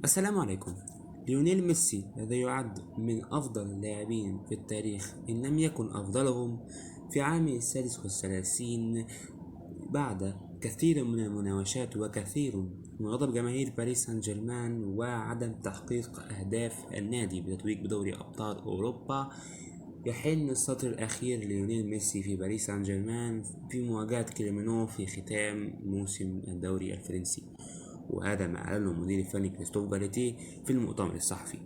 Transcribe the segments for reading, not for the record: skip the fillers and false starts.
السلام عليكم. ليونيل ميسي الذي يعد من أفضل اللاعبين في التاريخ إن لم يكن أفضلهم في عام 36 بعد كثير من المناوشات وكثير من غضب جماهير باريس سان جيرمان وعدم تحقيق أهداف النادي بتتويج بدوري أبطال أوروبا، يحن السطر الأخير ليونيل ميسي في باريس سان جيرمان في مواجهة كريمنو في ختام موسم الدوري الفرنسي، وهذا ما أعلنه المدير الفني كريستوف باليتي في المؤتمر الصحفي.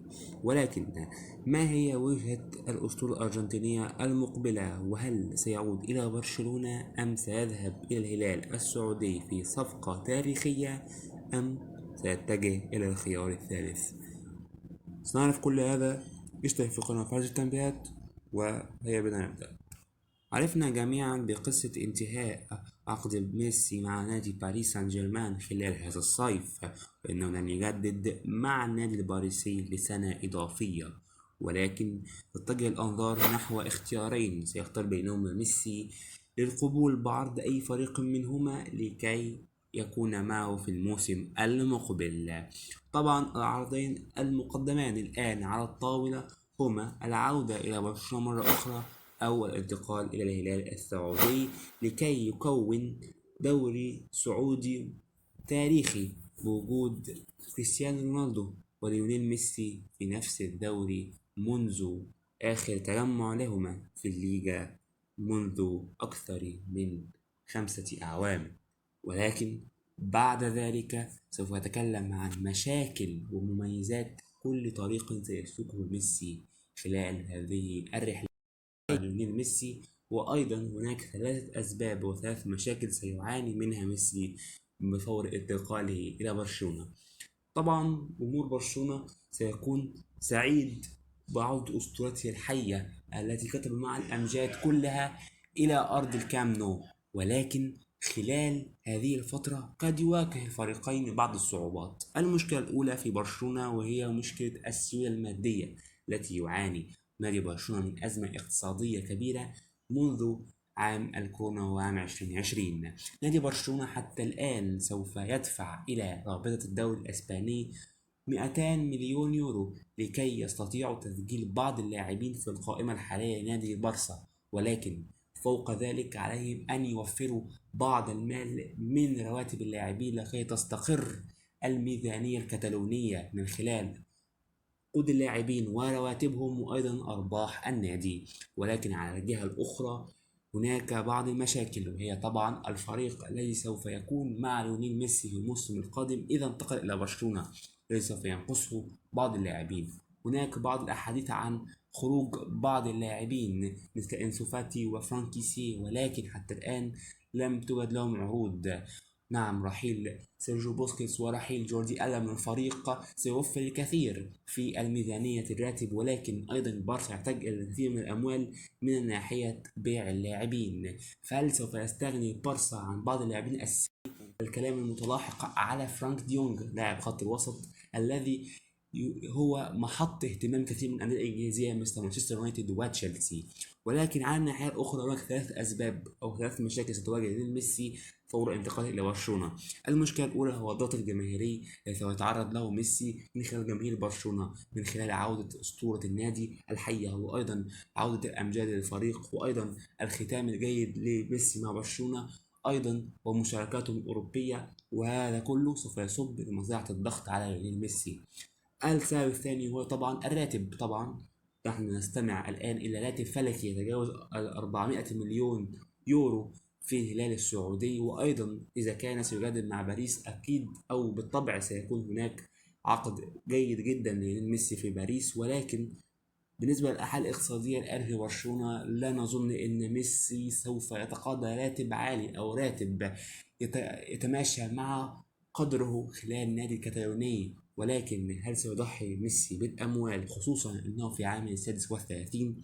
ولكن ما هي وجهة الأسطورة الأرجنتينية المقبلة؟ وهل سيعود إلى برشلونة أم سيذهب إلى الهلال السعودي في صفقة تاريخية أم سيتجه إلى الخيار الثالث؟ سنعرف كل هذا. اشترك في قناة فرج التنبيهات وهيا بنا نبدأ. عرفنا جميعا بقصة انتهاء عقد ميسي مع نادي باريس سان جيرمان خلال هذا الصيف، وإنه لن يجدد مع النادي الباريسي لسنة إضافية، ولكن تتجه الأنظار نحو اختيارين سيختار بينهما ميسي للقبول بعرض أي فريق منهما لكي يكون معه في الموسم المقبل. طبعا العرضين المقدمان الآن على الطاولة هما العودة إلى برشلونة مرة أخرى أو الانتقال إلى الهلال السعودي لكي يكون دوري سعودي تاريخي بوجود كريستيانو رونالدو وليونيل ميسي في نفس الدوري منذ آخر تجمع لهما في الليجا منذ أكثر من 5 أعوام. ولكن بعد ذلك سوف أتكلم عن مشاكل ومميزات كل طريق سيسلكه ميسي خلال هذه الرحلة ليونيل ميسي. وأيضا هناك 3 أسباب و3 مشاكل سيعاني منها ميسي بفور انتقاله إلى برشلونة. طبعا جمهور برشلونة سيكون سعيد بعودة أسطورته الحية التي كتب مع الأمجاد كلها إلى أرض الكامب نو، ولكن خلال هذه الفترة قد يواجه الفريقين بعض الصعوبات. المشكلة الأولى في برشلونة وهي مشكلة السيولة المادية التي يعاني نادي برشلونة من أزمة اقتصادية كبيرة منذ عام الكورونا وعام 2020. نادي برشلونة حتى الآن سوف يدفع إلى رابطة الدوري الإسباني 200 مليون يورو لكي يستطيعوا تسجيل بعض اللاعبين في القائمة الحالية لنادي بارسا، ولكن فوق ذلك عليهم أن يوفروا بعض المال من رواتب اللاعبين لكي تستقر الميزانية الكتالونية من خلال عقود اللاعبين ورواتبهم وأيضا أرباح النادي. ولكن على الجهة الأخرى هناك بعض المشاكل، وهي طبعا الفريق الذي سوف يكون مع ليونيل ميسي في الموسم القادم إذا انتقل إلى برشلونة، الذي سوف ينقصه بعض اللاعبين. هناك بعض الأحاديث عن خروج بعض اللاعبين مثل إنسو فاتي وفرانكي سي، ولكن حتى الآن لم توجد لهم عروض. نعم، رحيل سيرجيو بوسكيتس ورحيل جوردي ألبا من الفريق سيوفر الكثير في الميزانية الراتب، ولكن أيضا بارسا يحتاج إلى الكثير من الأموال من ناحية بيع اللاعبين. فهل سوف يستغني بارسا عن بعض اللاعبين الأساسيين؟ الكلام المتلاحق على فرانك ديونج لاعب خط الوسط الذي هو محط اهتمام كثير من الأندية الإنجليزية مثل مانشستر يونايتد وتشيلسي. ولكن على الناحية الأخرى هناك 3 أسباب أو 3 مشاكل ستواجه ميسي فور انتقاله إلى برشلونة. المشكلة الأولى هو الضغط الجماهيري الذي سيتعرض له ميسي من خلال جماهير برشلونة من خلال عودة أسطورة النادي الحية، وأيضا عودة الأمجاد للفريق، وأيضا الختام الجيد لميسي مع برشلونة أيضا ومشاركاته الأوروبية، وهذا كله سوف يصب لمصلحة الضغط على ليونيل ميسي. السبب الثاني هو طبعا الراتب. طبعا نحن نستمع الآن إلى راتب فلكي يتجاوز 400 مليون يورو في الهلال السعودي، وأيضا إذا كان سيجدد مع باريس أكيد أو بالطبع سيكون هناك عقد جيد جدا لميسي في باريس. ولكن بالنسبة للأحوال الاقتصادية الآن في برشلونة لا نظن أن ميسي سوف يتقاضى راتب عالي أو راتب يتماشى مع قدره خلال النادي الكتالوني. ولكن هل سيضحي ميسي بالأموال خصوصا أنه في عام 36؟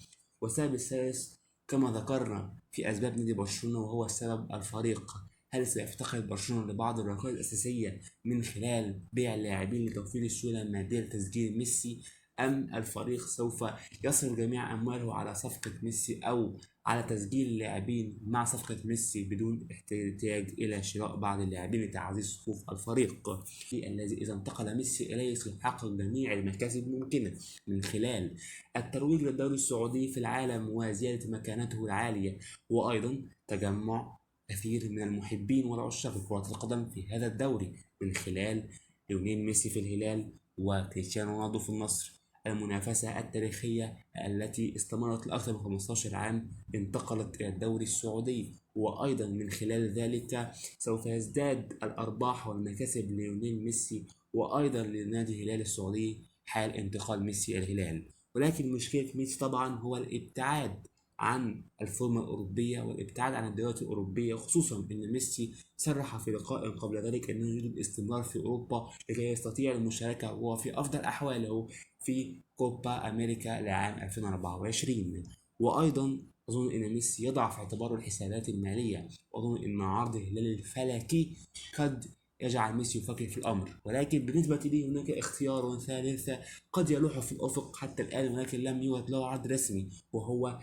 والسبب الثالث كما ذكرنا في أسباب نادي برشلونة وهو السبب الفريق. هل سيفتقد برشلونة لبعض الركائز الأساسية من خلال بيع اللاعبين لتوفير السيولة المادية لتسجيل ميسي، أم الفريق سوف يصرف جميع أمواله على صفقة ميسي أو على تسجيل اللاعبين مع صفقة ميسي بدون احتياج إلى شراء بعض اللاعبين لتعزيز صفوف الفريق الذي إذا انتقل ميسي إليه سيحقق جميع المكاسب الممكنة من خلال الترويج للدوري السعودي في العالم وزيادة مكانته العالية، وأيضا تجمع كثير من المحبين والعشاق كرة القدم في هذا الدوري من خلال ليونيل ميسي في الهلال وكريستيانو رونالدو في النصر. المنافسة التاريخية التي استمرت لأكثر من 15 عام انتقلت إلى الدوري السعودي، وأيضا من خلال ذلك سوف يزداد الأرباح والمكاسب ليونيل ميسي وأيضا لنادي الهلال السعودي حال انتقال ميسي إلى الهلال. ولكن مشكلة ميسي طبعا هو الابتعاد عن الفورمة الأوروبية والابتعاد عن الدوريات الأوروبية، خصوصا أن ميسي صرح في لقاء قبل ذلك أنه يريد الاستمرار في أوروبا لكي يستطيع المشاركة وهو في أفضل أحواله في كوبا أمريكا لعام 2024. وأيضا أظن أن ميسي يضع في اعتباره الحسابات المالية، وأظن أن عرض الهلال الفلكي قد يجعل ميسي يفكر في الأمر، ولكن بالنسبة لي هناك اختيار ثالث قد يلوح في الأفق حتى الآن ولكن لم يوجد له عرض رسمي، وهو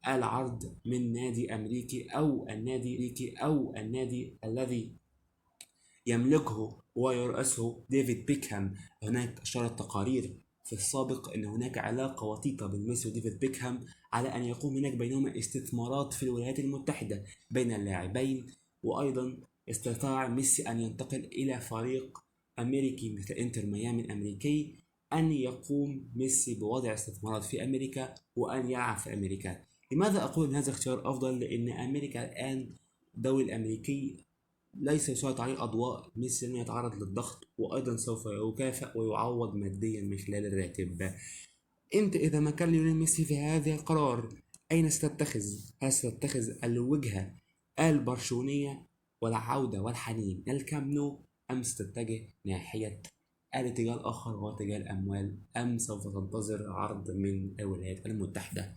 العرض من نادي أمريكي أو النادي الذي يملكه ويرأسه ديفيد بيكهام. هناك أشارت تقارير في السابق أن هناك علاقة وطيدة بين ميسي وديفيد بيكهام على أن يقوم هناك بينهما استثمارات في الولايات المتحدة بين اللاعبين، وأيضا استطاع ميسي أن ينتقل إلى فريق أمريكي مثل إنتر ميامي الأمريكي، أن يقوم ميسي بوضع استثمارات في أمريكا وأن يلعب في أمريكا. لماذا أقول أن هذا اختيار أفضل؟ لأن أمريكا الآن الدوري الأمريكي ليس يسيطر عليه الأضواء، ميسي لن يتعرض للضغط وأيضا سوف يكافئ ويعوض ماديا من خلال الراتب. أنت إذا ما كان ليونيل ميسي في هذا القرار أين ستتخذ؟ هل ستتخذ الوجهة البرشلونية والعودة والحنين للكامب نو، أم ستتجه ناحية الاتجاه الآخر وهو اتجاه الأموال، أم سوف تنتظر عرض من الولايات المتحدة؟